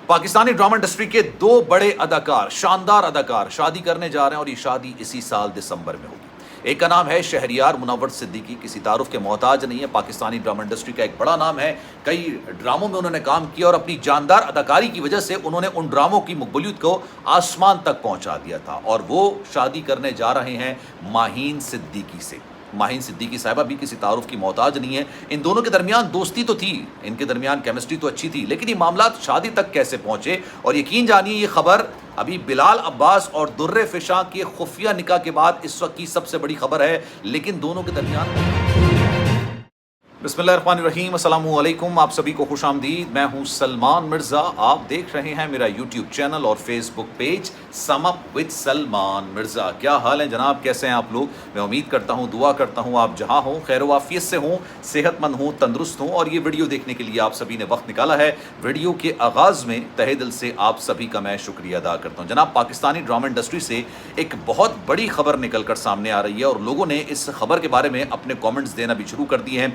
Pakistani drama industry کے دو بڑے اداکار، شاندار اداکار شادی کرنے جا رہے ہیں اور یہ شادی اسی سال دسمبر میں ہوگی۔ ایک کا نام ہے شہریار منور صدیقی، کسی تعارف کے محتاج نہیں ہے، پاکستانی ڈرامہ انڈسٹری کا ایک بڑا نام ہے، کئی ڈراموں میں انہوں نے کام کیا اور اپنی جاندار اداکاری کی وجہ سے انہوں نے ان ڈراموں کی مقبولیت کو آسمان تک پہنچا دیا تھا، اور وہ شادی کرنے جا رہے ہیں ماہین صدیقی سے۔ ماہین صدیقی صاحبہ بھی کسی تعارف کی محتاج نہیں ہے، ان دونوں کے درمیان دوستی تو تھی، ان کے درمیان کیمسٹری تو اچھی تھی، لیکن یہ معاملات شادی تک کیسے پہنچے؟ اور یقین جانیے یہ خبر ابھی بلال عباس اور در فشاں کے خفیہ نکاح کے بعد اس وقت کی سب سے بڑی خبر ہے، لیکن دونوں کے درمیان بسم اللہ الرحمن الرحیم، السلام علیکم، آپ سبھی کو خوش آمدید۔ میں ہوں سلمان مرزا، آپ دیکھ رہے ہیں میرا یوٹیوب چینل اور Facebook page sum up with Salman Mirza. کیا حال ہے جناب، کیسے ہیں آپ لوگ؟ میں امید کرتا ہوں، دعا کرتا ہوں آپ جہاں ہوں خیر و عافیت سے ہوں، صحت مند ہوں، تندرست ہوں، اور یہ ویڈیو دیکھنے کے لیے آپ سبھی نے وقت نکالا ہے۔ ویڈیو کے آغاز میں تہہ دل سے آپ سبھی کا میں شکریہ ادا کرتا ہوں۔ جناب، پاکستانی ڈرامہ انڈسٹری سے ایک بہت بڑی خبر نکل کر سامنے آ رہی ہے اور لوگوں نے اس خبر کے بارے میں اپنے کامنٹس دینا بھی شروع کر دیے ہیں۔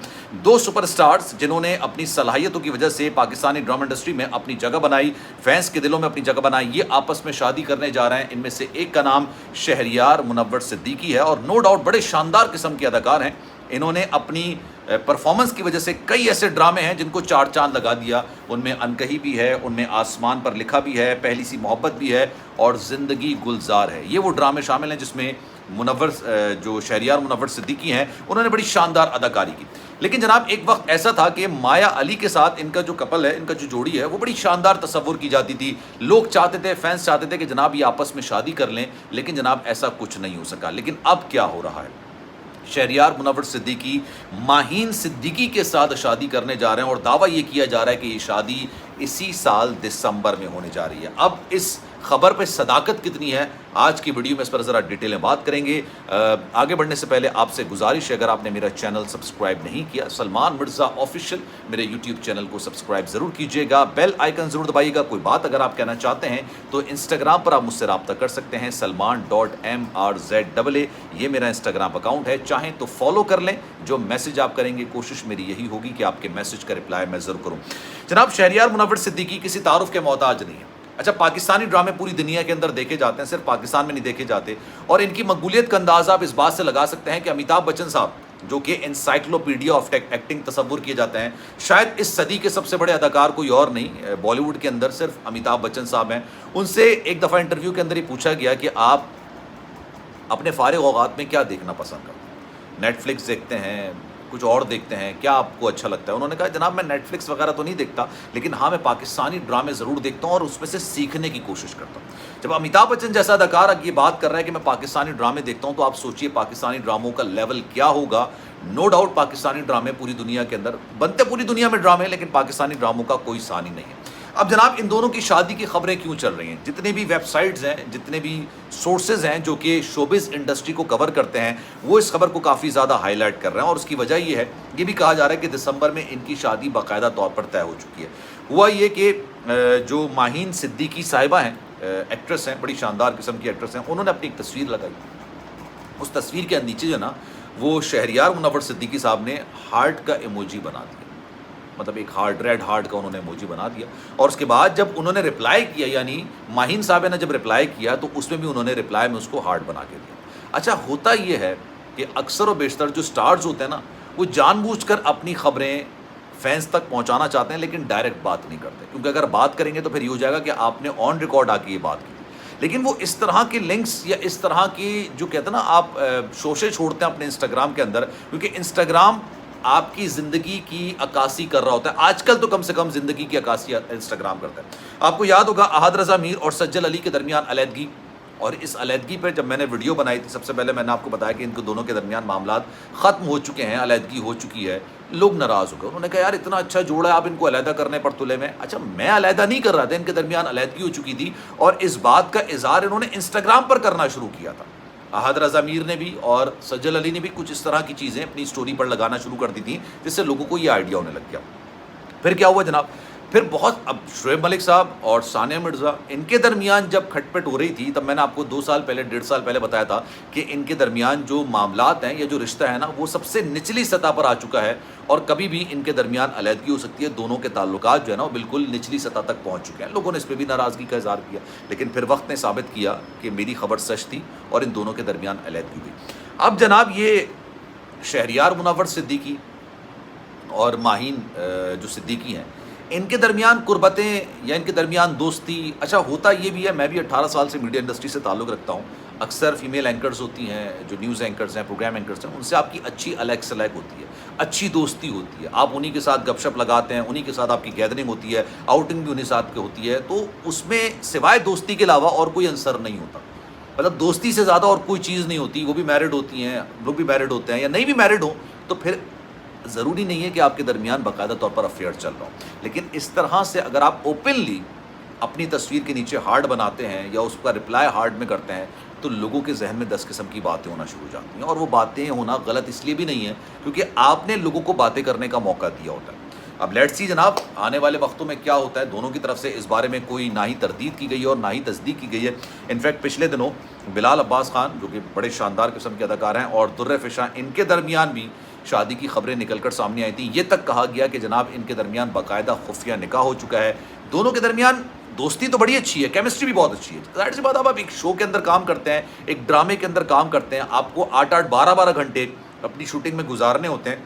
دو سپر سٹارز جنہوں نے اپنی صلاحیتوں کی وجہ سے پاکستانی ڈرامہ انڈسٹری میں اپنی جگہ بنائی، فینس کے دلوں میں اپنی جگہ بنائی، یہ آپس میں شادی کرنے جا رہے ہیں۔ ان میں سے ایک کا نام شہریار منور صدیقی ہے اور نو ڈاؤٹ بڑے شاندار قسم کے اداکار ہیں۔ انہوں نے اپنی پرفارمنس کی وجہ سے کئی ایسے ڈرامے ہیں جن کو چار چاند لگا دیا، ان میں انکہی بھی ہے، ان میں آسمان پر لکھا بھی ہے، پہلی سی محبت بھی ہے اور زندگی گلزار ہے۔ یہ وہ ڈرامے شامل ہیں جس میں جو شہریار منور صدیقی ہیں انہوں نے بڑی شاندار اداکاری کی۔ لیکن جناب ایک وقت ایسا تھا کہ مایا علی کے ساتھ ان کا جو کپل ہے، ان کا جو جوڑی ہے، وہ بڑی شاندار تصور کی جاتی تھی، لوگ چاہتے تھے، فینس چاہتے تھے کہ جناب یہ آپس میں شادی کر لیں، لیکن جناب ایسا کچھ نہیں ہو سکا۔ لیکن اب کیا ہو رہا ہے؟ شہریار منور صدیقی ماہین صدیقی کے ساتھ شادی کرنے جا رہے ہیں اور دعویٰ یہ کیا جا رہا ہے کہ یہ شادی اسی سال دسمبر میں ہونے جا رہی ہے۔ اب اس خبر پہ صداقت کتنی ہے، آج کی ویڈیو میں اس پر ذرا ڈیٹیلیں بات کریں گے۔ آگے بڑھنے سے پہلے آپ سے گزارش ہے، اگر آپ نے میرا چینل سبسکرائب نہیں کیا، سلمان مرزا آفیشیل میرے یوٹیوب چینل کو سبسکرائب ضرور کیجیے گا، بیل آئیکن ضرور دبائیے گا۔ کوئی بات اگر آپ کہنا چاہتے ہیں تو انسٹاگرام پر آپ مجھ سے رابطہ کر سکتے ہیں، salman.mrza، یہ میرا انسٹاگرام اکاؤنٹ ہے، چاہیں تو فالو کر لیں۔ جو میسج آپ کریں گے کوشش میری یہی ہوگی کہ آپ کے میسج کا رپلائی میں ضرور کروں۔ جناب شہریار منور صدیقی کسی تعارف کے محتاج نہیں ہے۔ اچھا، پاکستانی ڈرامے پوری دنیا کے اندر دیکھے جاتے ہیں، صرف پاکستان میں نہیں دیکھے جاتے، اور ان کی مقبولیت کا اندازہ آپ اس بات سے لگا سکتے ہیں کہ امیتابھ بچن صاحب جو کہ انسائکلوپیڈیا آف ایکٹنگ تصور کیے جاتے ہیں، شاید اس صدی کے سب سے بڑے اداکار کوئی اور نہیں، بالی ووڈ کے اندر صرف امیتابھ بچن صاحب ہیں۔ ان سے ایک دفعہ انٹرویو کے اندر ہی پوچھا گیا کہ آپ اپنے فارغ اوقات میں کیا دیکھنا پسند کرتے ہیں؟ نیٹ فلکس دیکھتے ہیں، کچھ اور دیکھتے ہیں، کیا آپ کو اچھا لگتا ہے؟ انہوں نے کہا جناب میں نیٹ فلکس وغیرہ تو نہیں دیکھتا، لیکن ہاں میں پاکستانی ڈرامے ضرور دیکھتا ہوں اور اس میں سے سیکھنے کی کوشش کرتا ہوں۔ جب امیتابھ بچن جیسا اداکار یہ بات کر رہا ہے کہ میں پاکستانی ڈرامے دیکھتا ہوں، تو آپ سوچئے پاکستانی ڈراموں کا لیول کیا ہوگا۔ نو ڈاؤٹ پاکستانی ڈرامے پوری دنیا کے اندر بنتے، پوری دنیا میں ڈرامے، لیکن پاکستانی ڈراموں کا کوئی ثانی نہیں ہے۔ اب جناب ان دونوں کی شادی کی خبریں کیوں چل رہی ہیں؟ جتنے بھی ویب سائٹس ہیں، جتنے بھی سورسز ہیں جو کہ شوبز انڈسٹری کو کور کرتے ہیں، وہ اس خبر کو کافی زیادہ ہائی لائٹ کر رہے ہیں، اور اس کی وجہ یہ ہے، یہ بھی کہا جا رہا ہے کہ دسمبر میں ان کی شادی باقاعدہ طور پر طے ہو چکی ہے۔ ہوا یہ کہ جو ماہین صدیقی صاحبہ ہیں، ایکٹریس ہیں، بڑی شاندار قسم کی ایکٹریس ہیں، انہوں نے اپنی ایک تصویر لگائی۔ اس تصویر کے نیچے جو نا وہ شہریار منور صدیقی صاحب نے ہارٹ کا ایموجی بنا دیا، مطلب ایک ہارٹ، ریڈ ہارٹ کا انہوں نے ایموجی بنا دیا، اور اس کے بعد جب انہوں نے رپلائی کیا، یعنی ماہین صاحب نے جب رپلائی کیا تو اس میں بھی انہوں نے رپلائی میں اس کو ہارٹ بنا کے دیا۔ اچھا، ہوتا یہ ہے کہ اکثر و بیشتر جو سٹارز ہوتے ہیں نا، وہ جان بوجھ کر اپنی خبریں فینس تک پہنچانا چاہتے ہیں، لیکن ڈائریکٹ بات نہیں کرتے، کیونکہ اگر بات کریں گے تو پھر یہ ہو جائے گا کہ آپ نے آن ریکارڈ آ کے یہ بات کی۔ لیکن وہ اس طرح کے لنکس یا اس طرح کی جو کہتے ہیں نا آپ شوشے چھوڑتے ہیں اپنے انسٹاگرام کے اندر، کیونکہ انسٹاگرام آپ کی زندگی کی عکاسی کر رہا ہوتا ہے۔ آج کل تو کم سے کم زندگی کی عکاسی انسٹاگرام کرتا ہے۔ آپ کو یاد ہوگا احد رضا میر اور سجل علی کے درمیان علیحدگی، اور اس علیحدگی پر جب میں نے ویڈیو بنائی تھی، سب سے پہلے میں نے آپ کو بتایا کہ ان کو دونوں کے درمیان معاملات ختم ہو چکے ہیں، علیحدگی ہو چکی ہے، لوگ ناراض ہو گئے، انہوں نے کہا یار اتنا اچھا جوڑا ہے، آپ ان کو علیحدہ کرنے پر تلے میں۔ اچھا، میں علیحدہ نہیں کر رہا تھا، ان کے درمیان علیحدگی ہو چکی تھی، اور اس بات کا اظہار انہوں نے انسٹاگرام پر کرنا شروع کیا تھا۔ احد رضا میر نے بھی اور سجل علی نے بھی کچھ اس طرح کی چیزیں اپنی سٹوری پر لگانا شروع کر دی تھیں، جس سے لوگوں کو یہ آئیڈیا ہونے لگ گیا۔ پھر کیا ہوا جناب، پھر بہت اب شعیب ملک صاحب اور ثانیہ مرزا ان کے درمیان جب کھٹ پٹ ہو رہی تھی تب میں نے آپ کو 2 سال پہلے 1.5 سال پہلے بتایا تھا کہ ان کے درمیان جو معاملات ہیں یا جو رشتہ ہے نا وہ سب سے نچلی سطح پر آ چکا ہے اور کبھی بھی ان کے درمیان علیحدگی ہو سکتی ہے. دونوں کے تعلقات جو ہے نا وہ بالکل نچلی سطح تک پہنچ چکے ہیں. لوگوں نے اس پہ بھی ناراضگی کا اظہار کیا لیکن پھر وقت نے ثابت کیا کہ میری خبر سچ تھی اور ان دونوں کے درمیان علیحدگی ہوئی. اب جناب یہ شہریار منور صدیقی اور ماہین جو صدیقی ہیں ان کے درمیان قربتیں یا ان کے درمیان دوستی، اچھا ہوتا یہ بھی ہے، میں بھی 18 سال سے میڈیا انڈسٹری سے تعلق رکھتا ہوں. اکثر فیمیل اینکرز ہوتی ہیں جو نیوز اینکرز ہیں، پروگرام اینکرز ہیں، ان سے آپ کی اچھی الیک سلیک ہوتی ہے، اچھی دوستی ہوتی ہے، آپ انہی کے ساتھ گپ شپ لگاتے ہیں، انہی کے ساتھ آپ کی گیدرنگ ہوتی ہے، آؤٹنگ بھی انہی ساتھ کی ہوتی ہے. تو اس میں سوائے دوستی کے علاوہ اور کوئی عنصر نہیں ہوتا. مطلب دوستی سے زیادہ اور کوئی چیز نہیں ہوتی. وہ بھی میرڈ ہوتی ہیں، لوگ بھی میرڈ ہوتے ہیں، یا نہیں بھی میرڈ ہوں تو پھر ضروری نہیں ہے کہ آپ کے درمیان باقاعدہ طور پر افیئر چل رہا ہو. لیکن اس طرح سے اگر آپ اوپنلی اپنی تصویر کے نیچے ہارڈ بناتے ہیں یا اس کا رپلائی ہارڈ میں کرتے ہیں تو لوگوں کے ذہن میں 10 قسم کی باتیں ہونا شروع ہو جاتی ہیں. اور وہ باتیں ہونا غلط اس لیے بھی نہیں ہے کیونکہ آپ نے لوگوں کو باتیں کرنے کا موقع دیا ہوتا ہے. اب لیٹس سی جناب آنے والے وقتوں میں کیا ہوتا ہے. دونوں کی طرف سے اس بارے میں کوئی نہ ہی تردید کی گئی ہے اور نہ ہی تصدیق کی گئی ہے. انفیکٹ پچھلے دنوں بلال عباس خان جو کہ بڑے شاندار قسم کے اداکار ہیں اور در فشاں ان کے درمیان بھی شادی کی خبریں نکل کر سامنے آئی تھیں. یہ تک کہا گیا کہ جناب ان کے درمیان باقاعدہ خفیہ نکاح ہو چکا ہے. دونوں کے درمیان دوستی تو بڑی اچھی ہے، کیمسٹری بھی بہت اچھی ہے. ظاہر سی بات آپ ایک شو کے اندر کام کرتے ہیں، ایک ڈرامے کے اندر کام کرتے ہیں، آپ کو 8-8 12-12 گھنٹے اپنی شوٹنگ میں گزارنے ہوتے ہیں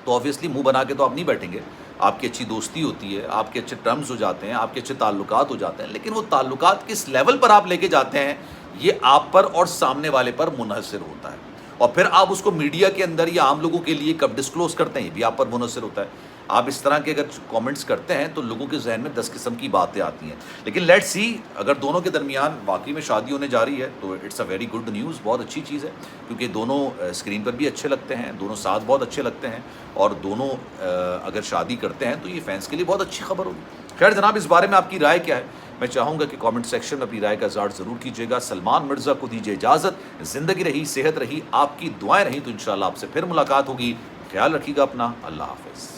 تو آبویسلی منہ بنا کے تو آپ نہیں بیٹھیں گے. آپ کی اچھی دوستی ہوتی ہے، آپ کے اچھے ٹرمز ہو جاتے ہیں، آپ کے اچھے تعلقات ہو جاتے ہیں. لیکن وہ تعلقات کس لیول پر آپ لے کے جاتے ہیں یہ آپ پر اور سامنے والے پر منحصر ہوتا ہے. اور پھر آپ اس کو میڈیا کے اندر یا عام لوگوں کے لیے کب ڈسکلوز کرتے ہیں یہ بھی آپ پر منحصر ہوتا ہے. آپ اس طرح کے اگر کامنٹس کرتے ہیں تو لوگوں کے ذہن میں 10 قسم کی باتیں آتی ہیں. لیکن لیٹس سی اگر دونوں کے درمیان واقعی میں شادی ہونے جا رہی ہے تو it's a very good news, بہت اچھی چیز ہے کیونکہ دونوں اسکرین پر بھی اچھے لگتے ہیں، دونوں ساتھ بہت اچھے لگتے ہیں اور دونوں اگر شادی کرتے ہیں تو یہ فینس کے لیے بہت اچھی خبر ہوگی. خیر جناب اس بارے میں آپ کی رائے کیا ہے؟ میں چاہوں گا کہ کامنٹ سیکشن میں اپنی رائے کا اظہار ضرور کیجیے گا. سلمان مرزا کو دیجیے اجازت. زندگی رہی، صحت رہی، آپ کی دعائیں رہیں تو انشاءاللہ آپ سے پھر ملاقات ہوگی. خیال رکھیے گا اپنا. اللہ حافظ.